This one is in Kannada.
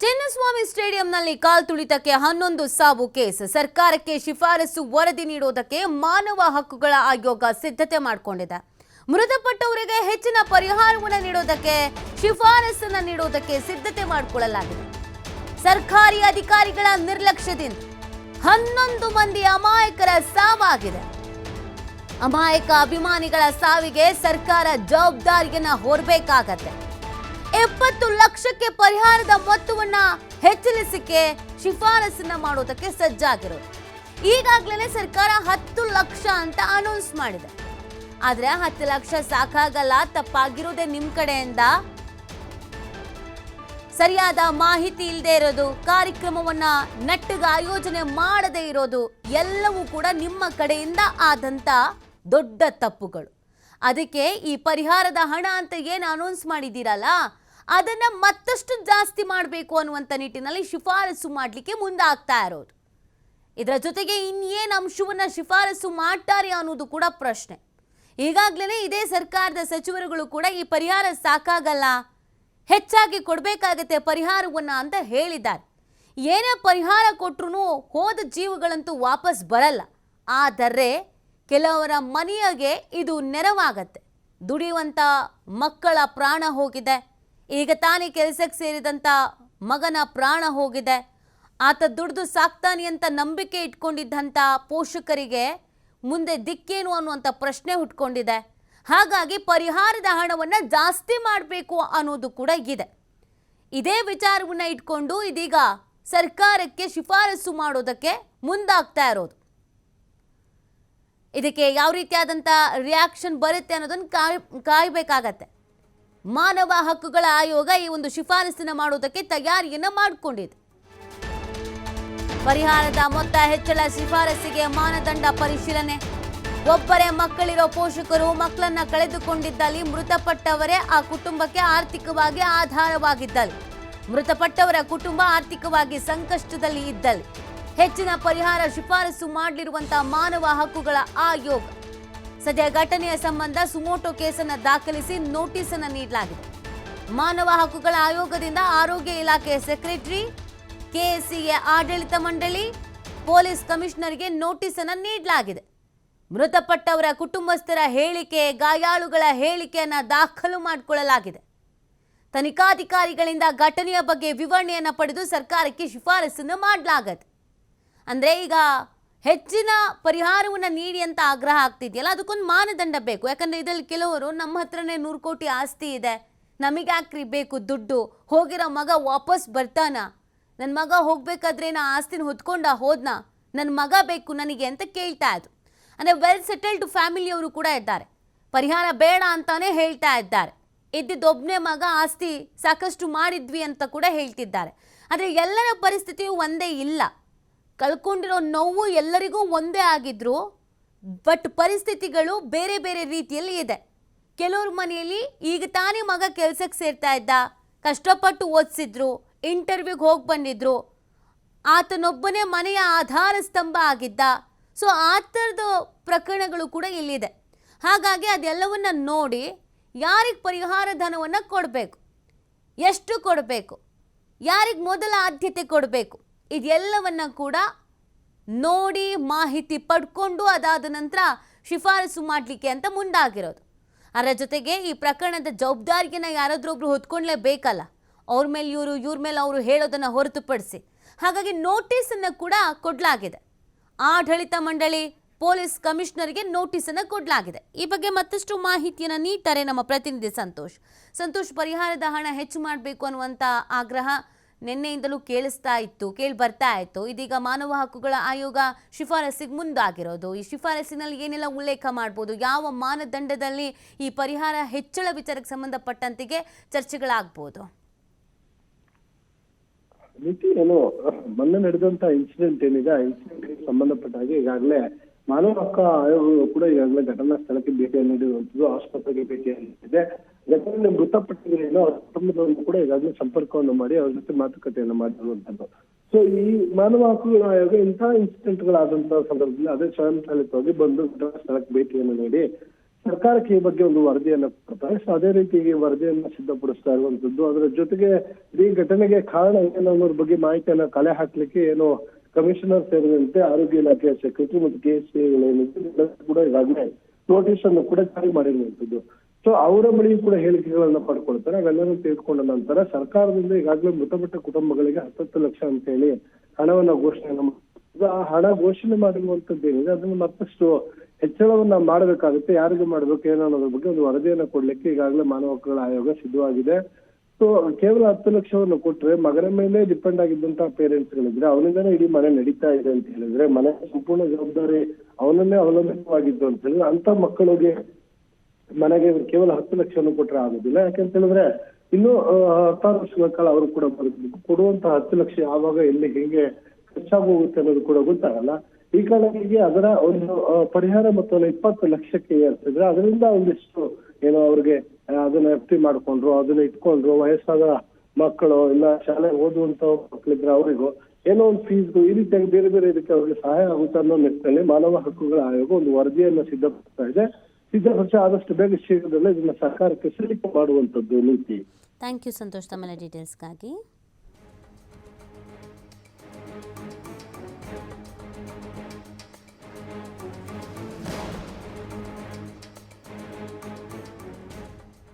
ಚಿನ್ನಸ್ವಾಮಿ ಸ್ಟೇಡಿಯಂನಲ್ಲಿ ಕಾಲ್ತುಳಿತಕ್ಕೆ 11 ಸಾವು ಕೇಸ್. ಸರ್ಕಾರಕ್ಕೆ ಶಿಫಾರಸು ವರದಿ ನೀಡುವುದಕ್ಕೆ ಮಾನವ ಹಕ್ಕುಗಳ ಆಯೋಗ ಸಿದ್ಧತೆ ಮಾಡಿಕೊಂಡಿದೆ. ಮೃತಪಟ್ಟವರಿಗೆ ಹೆಚ್ಚಿನ ಪರಿಹಾರವನ್ನು ನೀಡುವುದಕ್ಕೆ ಶಿಫಾರಸನ್ನು ನೀಡುವುದಕ್ಕೆ ಸಿದ್ಧತೆ ಮಾಡಿಕೊಳ್ಳಲಾಗಿದೆ. ಸರ್ಕಾರಿ ಅಧಿಕಾರಿಗಳ ನಿರ್ಲಕ್ಷ್ಯದಿಂದ 11 ಮಂದಿ ಅಮಾಯಕರ ಸಾವಾಗಿದೆ. ಅಮಾಯಕ ಅಭಿಮಾನಿಗಳ ಸಾವಿಗೆ ಸರ್ಕಾರ ಜವಾಬ್ದಾರಿಯನ್ನ ಹೊರಬೇಕಾಗತ್ತೆ. 70 ಲಕ್ಷಕ್ಕೆ ಪರಿಹಾರದ ಮೊತ್ತವನ್ನ ಹೆಚ್ಚಿಸಲಿಕ್ಕೆ ಶಿಫಾರಸನ್ನ ಮಾಡೋದಕ್ಕೆ ಸಜ್ಜಾಗಿರೋದು. ಈಗಾಗಲೇ ಸರ್ಕಾರ 10 ಲಕ್ಷ ಅಂತ ಅನೌನ್ಸ್ ಮಾಡಿದೆ. ಆದ್ರೆ 10 ಲಕ್ಷ ಸಾಕಾಗಲ್ಲ. ತಪ್ಪಾಗಿರೋದೇ ನಿಮ್ ಕಡೆಯಿಂದ. ಸರಿಯಾದ ಮಾಹಿತಿ ಇಲ್ಲದೆ ಇರೋದು, ಕಾರ್ಯಕ್ರಮವನ್ನ ನೆಟ್ಟಗೆ ಆಯೋಜನೆ ಮಾಡದೇ ಇರೋದು ಎಲ್ಲವೂ ಕೂಡ ನಿಮ್ಮ ಕಡೆಯಿಂದ ಆದಂತ ದೊಡ್ಡ ತಪ್ಪುಗಳು. ಅದಕ್ಕೆ ಈ ಪರಿಹಾರದ ಹಣ ಅಂತ ಏನು ಅನೌನ್ಸ್ ಮಾಡಿದ್ದೀರಲ್ಲ, ಅದನ್ನ ಮತ್ತಷ್ಟು ಜಾಸ್ತಿ ಮಾಡಬೇಕು ಅನ್ನುವಂಥ ನಿಟ್ಟಿನಲ್ಲಿ ಶಿಫಾರಸು ಮಾಡಲಿಕ್ಕೆ ಮುಂದಾಗ್ತಾ ಇರೋದು. ಇದರ ಜೊತೆಗೆ ಇನ್ನೇನು ಅಂಶವನ್ನ ಶಿಫಾರಸು ಮಾಡ್ತಾರೆ ಅನ್ನೋದು ಕೂಡ ಪ್ರಶ್ನೆ. ಈಗಾಗಲೇ ಇದೇ ಸರ್ಕಾರದ ಸಚಿವರುಗಳು ಕೂಡ ಈ ಪರಿಹಾರ ಸಾಕಾಗಲ್ಲ, ಹೆಚ್ಚಾಗಿ ಕೊಡಬೇಕಾಗತ್ತೆ ಪರಿಹಾರವನ್ನ ಅಂತ ಹೇಳಿದ್ದಾರೆ. ಏನೇ ಪರಿಹಾರ ಕೊಟ್ಟರು ಹೋದ ಜೀವಗಳಂತೂ ವಾಪಸ್ ಬರಲ್ಲ. ಆದರೆ ಕೆಲವರ ಮನೆಯಗೆ ಇದು ನೆರವಾಗತ್ತೆ. ದುಡಿಯುವಂಥ ಮಕ್ಕಳ ಪ್ರಾಣ ಹೋಗಿದೆ. ಈಗ ತಾನೇ ಕೆಲಸಕ್ಕೆ ಸೇರಿದಂಥ ಮಗನ ಪ್ರಾಣ ಹೋಗಿದೆ. ಆತ ದುಡಿದು ಸಾಕ್ತಾನೆ ಅಂತ ನಂಬಿಕೆ ಇಟ್ಕೊಂಡಿದ್ದಂಥ ಪೋಷಕರಿಗೆ ಮುಂದೆ ದಿಕ್ಕೇನು ಅನ್ನುವಂಥ ಪ್ರಶ್ನೆ ಹುಟ್ಕೊಂಡಿದೆ. ಹಾಗಾಗಿ ಪರಿಹಾರದ ಹಣವನ್ನು ಜಾಸ್ತಿ ಮಾಡಬೇಕು ಅನ್ನೋದು ಕೂಡ ಇದೆ. ಇದೇ ವಿಚಾರವನ್ನು ಇಟ್ಕೊಂಡು ಇದೀಗ ಸರ್ಕಾರಕ್ಕೆ ಶಿಫಾರಸು ಮಾಡೋದಕ್ಕೆ ಮುಂದಾಗ್ತಾ ಇರೋದು. ಇದಕ್ಕೆ ಯಾವ ರೀತಿಯಾದಂಥ ರಿಯಾಕ್ಷನ್ ಬರುತ್ತೆ ಅನ್ನೋದನ್ನು ಕಾಯಬೇಕಾಗತ್ತೆ. ಮಾನವ ಹಕ್ಕುಗಳ ಆಯೋಗ ಈ ಒಂದು ಶಿಫಾರಸನ್ನು ಮಾಡೋದಕ್ಕೆ ತಯಾರಿಯನ್ನು ಮಾಡಿಕೊಂಡಿದೆ. ಪರಿಹಾರದ ಮೊತ್ತ ಹೆಚ್ಚಳ ಶಿಫಾರಸಿಗೆ ಮಾನದಂಡ ಪರಿಶೀಲನೆ. ಒಬ್ಬರೇ ಮಕ್ಕಳಿರೋ ಪೋಷಕರು ಮಕ್ಕಳನ್ನ ಕಳೆದುಕೊಂಡಿದ್ದಲ್ಲಿ, ಮೃತಪಟ್ಟವರೇ ಆ ಕುಟುಂಬಕ್ಕೆ ಆರ್ಥಿಕವಾಗಿ ಆಧಾರವಾಗಿದ್ದಲ್ಲಿ, ಮೃತಪಟ್ಟವರ ಕುಟುಂಬ ಆರ್ಥಿಕವಾಗಿ ಸಂಕಷ್ಟದಲ್ಲಿ ಇದ್ದಲ್ಲಿ ಹೆಚ್ಚಿನ ಪರಿಹಾರ ಶಿಫಾರಸು ಮಾಡಲಿರುವಂತಹ ಮಾನವ ಹಕ್ಕುಗಳ ಆಯೋಗ ಸದ್ಯ ಘಟನೆಯ ಸಂಬಂಧ ಸುಮೋಟೋ ಕೇಸನ್ನು ದಾಖಲಿಸಿ ನೋಟಿಸ್ ಅನ್ನು ನೀಡಲಾಗಿದೆ. ಮಾನವ ಹಕ್ಕುಗಳ ಆಯೋಗದಿಂದ ಆರೋಗ್ಯ ಇಲಾಖೆ ಸೆಕ್ರೆಟರಿ, ಕೆಎಸ್ಸಿಎ ಆಡಳಿತ ಮಂಡಳಿ, ಪೊಲೀಸ್ ಕಮಿಷನರ್ಗೆ ನೋಟಿಸ್ ಅನ್ನು ನೀಡಲಾಗಿದೆ. ಮೃತಪಟ್ಟವರ ಕುಟುಂಬಸ್ಥರ ಹೇಳಿಕೆ, ಗಾಯಾಳುಗಳ ಹೇಳಿಕೆಯನ್ನು ದಾಖಲು ಮಾಡಿಕೊಳ್ಳಲಾಗಿದೆ. ತನಿಖಾಧಿಕಾರಿಗಳಿಂದ ಘಟನೆಯ ಬಗ್ಗೆ ವಿವರಣೆಯನ್ನು ಪಡೆದು ಸರ್ಕಾರಕ್ಕೆ ಶಿಫಾರಸನ್ನು ಮಾಡಲಾಗುತ್ತೆ. ಅಂದರೆ ಈಗ ಹೆಚ್ಚಿನ ಪರಿಹಾರವನ್ನು ನೀಡಿ ಅಂತ ಆಗ್ರಹ ಆಗ್ತಿದೆಯಲ್ಲ, ಅದಕ್ಕೊಂದು ಮಾನದಂಡ ಬೇಕು. ಯಾಕಂದರೆ ಇದರಲ್ಲಿ ಕೆಲವರು ನಮ್ಮ ಹತ್ರನೇ 100 ಕೋಟಿ ಆಸ್ತಿ ಇದೆ, ನಮಗೆ ಯಾಕ್ರಿ ಬೇಕು ದುಡ್ಡು, ಹೋಗಿರೋ ಮಗ ವಾಪಸ್ ಬರ್ತಾನ, ನನ್ನ ಮಗ ಹೋಗ್ಬೇಕಾದ್ರೆ ನಾ ಆಸ್ತಿನ ಹೋದ್ನಾ, ನನ್ನ ಮಗ ಬೇಕು ನನಗೆ ಅಂತ ಕೇಳ್ತಾ ಇದ್ರು. ಅಂದರೆ ವೆಲ್ ಸೆಟಲ್ಡ್ ಫ್ಯಾಮಿಲಿಯವರು ಕೂಡ ಇದ್ದಾರೆ. ಪರಿಹಾರ ಬೇಡ ಅಂತಾನೆ ಹೇಳ್ತಾ ಇದ್ದಾರೆ. ಇದ್ದಿದ್ದೊಬ್ಬನೇ ಮಗ, ಆಸ್ತಿ ಸಾಕಷ್ಟು ಮಾಡಿದ್ವಿ ಅಂತ ಕೂಡ ಹೇಳ್ತಿದ್ದಾರೆ. ಆದರೆ ಎಲ್ಲರ ಪರಿಸ್ಥಿತಿಯು ಒಂದೇ ಇಲ್ಲ. ಕಳ್ಕೊಂಡಿರೋ ನೋವು ಎಲ್ಲರಿಗೂ ಒಂದೇ ಆಗಿದ್ರು, ಬಟ್ ಪರಿಸ್ಥಿತಿಗಳು ಬೇರೆ ಬೇರೆ ರೀತಿಯಲ್ಲಿ ಇದೆ. ಕೆಲವ್ರ ಮನೆಯಲ್ಲಿ ಈಗ ತಾನೇ ಮಗ ಕೆಲಸಕ್ಕೆ ಸೇರ್ತಾ ಇದ್ದ, ಕಷ್ಟಪಟ್ಟು ಓದಿಸಿದ್ರು, ಇಂಟರ್ವ್ಯೂಗೆ ಹೋಗಿ ಬಂದಿದ್ರು, ಆತನೊಬ್ಬನೇ ಮನೆಯ ಆಧಾರ ಸ್ತಂಭ ಆಗಿದ್ದ. ಸೊ ಆ ಥರದ ಪ್ರಕರಣಗಳು ಕೂಡ ಇಲ್ಲಿದೆ. ಹಾಗಾಗಿ ಅದೆಲ್ಲವನ್ನು ನೋಡಿ ಯಾರಿಗೆ ಪರಿಹಾರ ಧನವನ್ನು ಕೊಡಬೇಕು, ಎಷ್ಟು ಕೊಡಬೇಕು, ಯಾರಿಗೆ ಮೊದಲ ಆದ್ಯತೆ ಕೊಡಬೇಕು, ಇದೆಲ್ಲವನ್ನು ಕೂಡ ನೋಡಿ ಮಾಹಿತಿ ಪಡ್ಕೊಂಡು ಅದಾದ ನಂತರ ಶಿಫಾರಸು ಮಾಡಲಿಕ್ಕೆ ಅಂತ ಮುಂದಾಗಿರೋದು. ಅದರ ಜೊತೆಗೆ ಈ ಪ್ರಕರಣದ ಜವಾಬ್ದಾರಿಯನ್ನು ಯಾರಾದ್ರೊಬ್ರು ಹೊತ್ಕೊಳ್ಳೇಬೇಕಲ್ಲ, ಅವ್ರ ಮೇಲೆ ಇವ್ರ ಮೇಲೆ ಅವರು ಹೇಳೋದನ್ನು ಹೊರತುಪಡಿಸಿ. ಹಾಗಾಗಿ ನೋಟಿಸನ್ನು ಕೂಡ ಕೊಡಲಾಗಿದೆ. ಆಡಳಿತ ಮಂಡಳಿ, ಪೊಲೀಸ್ ಕಮಿಷನರ್ಗೆ ನೋಟಿಸನ್ನು ಕೊಡಲಾಗಿದೆ. ಈ ಬಗ್ಗೆ ಮತ್ತಷ್ಟು ಮಾಹಿತಿಯನ್ನು ನೀಡ್ತಾರೆ ನಮ್ಮ ಪ್ರತಿನಿಧಿ ಸಂತೋಷ್. ಪರಿಹಾರದ ಹಣ ಹೆಚ್ಚು ಮಾಡಬೇಕು ಅನ್ನುವಂಥ ಆಗ್ರಹ ನಿನ್ನೆಯಿಂದಲೂ ಕೇಳಿ ಬರ್ತಾ ಇತ್ತು. ಇದೀಗ ಮಾನವ ಹಕ್ಕುಗಳ ಆಯೋಗ ಶಿಫಾರಸಿಗೆ ಮುಂದಾಗಿರೋದು. ಈ ಶಿಫಾರಸಿನಲ್ಲಿ ಏನೆಲ್ಲ ಉಲ್ಲೇಖ ಮಾಡ್ಬೋದು, ಯಾವ ಮಾನದಂಡದಲ್ಲಿ ಈ ಪರಿಹಾರ ಹೆಚ್ಚಳ ವಿಚಾರಕ್ಕೆ ಸಂಬಂಧಪಟ್ಟಂತೆಗೆ ಚರ್ಚೆಗಳಾಗ್ಬೋದು? ಮೊನ್ನೆ ನಡೆದಂತ ಇನ್ಸಿಡೆಂಟ್ ಏನಿದೆ, ಇನ್ಸಿಡೆಂಟ್ ಸಂಬಂಧಪಟ್ಟ ಹಾಗೆ ಈಗಾಗಲೇ ಮಾನವ ಹಕ್ಕು ಆಯೋಗವು ಕೂಡ ಈಗಾಗಲೇ ಘಟನಾ ಸ್ಥಳಕ್ಕೆ ಭೇಟಿಯನ್ನು ನೀಡಿರುವಂತದ್ದು, ಆಸ್ಪತ್ರೆಗೆ ಭೇಟಿಯನ್ನು ನೀಡಿದೆ. ಘಟನೆಯಲ್ಲಿ ಮೃತಪಟ್ಟಿದ್ರೇನೋ ಅವ್ರ ಕುಟುಂಬದವರು ಕೂಡ ಈಗಾಗಲೇ ಸಂಪರ್ಕವನ್ನು ಮಾಡಿ ಅವ್ರ ಜೊತೆ ಮಾತುಕತೆಯನ್ನು ಮಾಡಿರುವಂತದ್ದು. ಸೊ ಈ ಮಾನವ ಹಕ್ಕುಗಳ ಆಯೋಗ ಇಂತಹ ಇನ್ಸಿಡೆಂಟ್ ಗಳಾದಂತಹ ಸಂದರ್ಭದಲ್ಲಿ ಅದೇ ಸ್ವಯಂ ಚಾಲಿತವಾಗಿ ಬಂದು ಘಟನಾ ಸ್ಥಳಕ್ಕೆ ಭೇಟಿಯನ್ನು ನೀಡಿ ಸರ್ಕಾರಕ್ಕೆ ಈ ಬಗ್ಗೆ ಒಂದು ವರದಿಯನ್ನು ಕೊಡ್ತಾರೆ. ಸೊ ಅದೇ ರೀತಿ ಈ ವರದಿಯನ್ನು ಸಿದ್ಧಪಡಿಸ್ತಾ ಇರುವಂತದ್ದು. ಅದರ ಜೊತೆಗೆ ಈ ಘಟನೆಗೆ ಕಾರಣ ಏನು ಅನ್ನೋದ್ರ ಬಗ್ಗೆ ಮಾಹಿತಿಯನ್ನ ಕಲೆ ಹಾಕ್ಲಿಕ್ಕೆ ಏನು ಕಮಿಷನರ್ ಸೇರಿದಂತೆ ಆರೋಗ್ಯ ಇಲಾಖೆಯ ಸೆಕ್ರೆಟರಿ ಮತ್ತು KSPಗಳೇನಿದೆ ಕೂಡ ಈಗಾಗಲೇ ನೋಟಿಸ್ ಅನ್ನು ಕೂಡ ಜಾರಿ ಮಾಡಿರುವಂತದ್ದು. ಸೊ ಅವರ ಬಳಿ ಕೂಡ ಹೇಳಿಕೆಗಳನ್ನ ಪಡ್ಕೊಳ್ತಾರೆ. ಅವೆಲ್ಲರೂ ತೆಗೆದುಕೊಂಡ ನಂತರ ಸರ್ಕಾರದಿಂದ ಈಗಾಗಲೇ ಮೃತಪಟ್ಟ ಕುಟುಂಬಗಳಿಗೆ 10 ಲಕ್ಷ ಅಂತ ಹೇಳಿ ಹಣವನ್ನ ಘೋಷಣೆ ಆ ಹಣ ಘೋಷಣೆ ಮಾಡಿರುವಂತದ್ದು ಏನಿದೆ ಅದನ್ನು ಮತ್ತಷ್ಟು ಹೆಚ್ಚಳವನ್ನ ಮಾಡಬೇಕಾಗುತ್ತೆ. ಯಾರಿಗೆ ಮಾಡ್ಬೇಕು ಏನೋ ಅನ್ನೋದ್ರ ಬಗ್ಗೆ ಒಂದು ವರದಿಯನ್ನ ಕೊಡ್ಲಿಕ್ಕೆ ಈಗಾಗಲೇ ಮಾನವ ಹಕ್ಕುಗಳ ಆಯೋಗ ಸಿದ್ಧವಾಗಿದೆ. ಸೊ ಕೇವಲ 10 ಲಕ್ಷವನ್ನು ಕೊಟ್ರೆ ಮಗನ ಮೇಲೆ ಡಿಪೆಂಡ್ ಆಗಿದ್ದಂತಹ ಪೇರೆಂಟ್ಸ್ ಗಳಿದ್ರೆ ಅವನಿಂದನೇ ಇಡೀ ಮನೆ ನಡೀತಾ ಇದೆ ಅಂತ ಹೇಳಿದ್ರೆ ಮನೆ ಸಂಪೂರ್ಣ ಜವಾಬ್ದಾರಿ ಅವನನ್ನೇ ಅವಲಂಬಿತವಾಗಿದ್ದು ಅಂತ ಹೇಳಿದ್ರೆ ಅಂತ ಮಕ್ಕಳಿಗೆ ಮನೆಗೆ ಕೇವಲ 10 ಲಕ್ಷವನ್ನು ಕೊಟ್ರೆ ಆಗೋದಿಲ್ಲ. ಯಾಕಂತ ಹೇಳಿದ್ರೆ ಇನ್ನು 16 ವರ್ಷಗಳ ಕಾಲ ಅವರು ಕೂಡ ಬದುಕಬೇಕು. ಕೊಡುವಂತಹ 10 ಲಕ್ಷ ಯಾವಾಗ ಎಲ್ಲಿ ಹೇಗೆ ಖರ್ಚಾಗೋಗುತ್ತೆ ಅನ್ನೋದು ಕೂಡ ಗೊತ್ತಾಗಲ್ಲ. ಈ ಕಾರಣಕ್ಕೆ ಅದರ ಒಂದು ಪರಿಹಾರ ಮೊತ್ತವನ್ನು 20 ಲಕ್ಷಕ್ಕೆ ಏರ್ಸಿದ್ರೆ ಅದರಿಂದ ಒಂದಿಷ್ಟು ಏನೋ ಅವ್ರಿಗೆ ಅದನ್ನ ಎಫ್ಟಿ ಮಾಡ್ಕೊಂಡ್ರು ಅದನ್ನ ಇಟ್ಕೊಂಡ್ರು ವಯಸ್ಸಾದ ಮಕ್ಕಳು ಇಲ್ಲ ಶಾಲೆ ಓದುವಂತ ಮಕ್ಕಳಿದ್ರೆ ಅವರಿಗೂ ಏನೋ ಒಂದು ಫೀಸ್ ಈ ರೀತಿಯಾಗಿ ಬೇರೆ ಬೇರೆ ಇದಕ್ಕೆ ಅವ್ರಿಗೆ ಸಹಾಯ ಆಗುತ್ತೆ ಅನ್ನೋ ನಿಟ್ಟಿನಲ್ಲಿ ಮಾನವ ಹಕ್ಕುಗಳ ಆಯೋಗ ಒಂದು ವರದಿಯನ್ನ ಸಿದ್ಧಪಡಿಸ್ತಾ ಇದೆ. ಸಿದ್ಧಪಡಿಸಿ ಆದಷ್ಟು ಬೇಗ ಶೀಘ್ರದಲ್ಲೇ ಇದನ್ನ ಸರ್ಕಾರಕ್ಕೆ ಸಲ್ಲಿಕೆ ಮಾಡುವಂತದ್ದು ನೀತಿ. ಥ್ಯಾಂಕ್ ಯು ಸಂತೋಷ್ ತಮ್ಮ ಡೀಟೇಲ್ಸ್ಗಾಗಿ.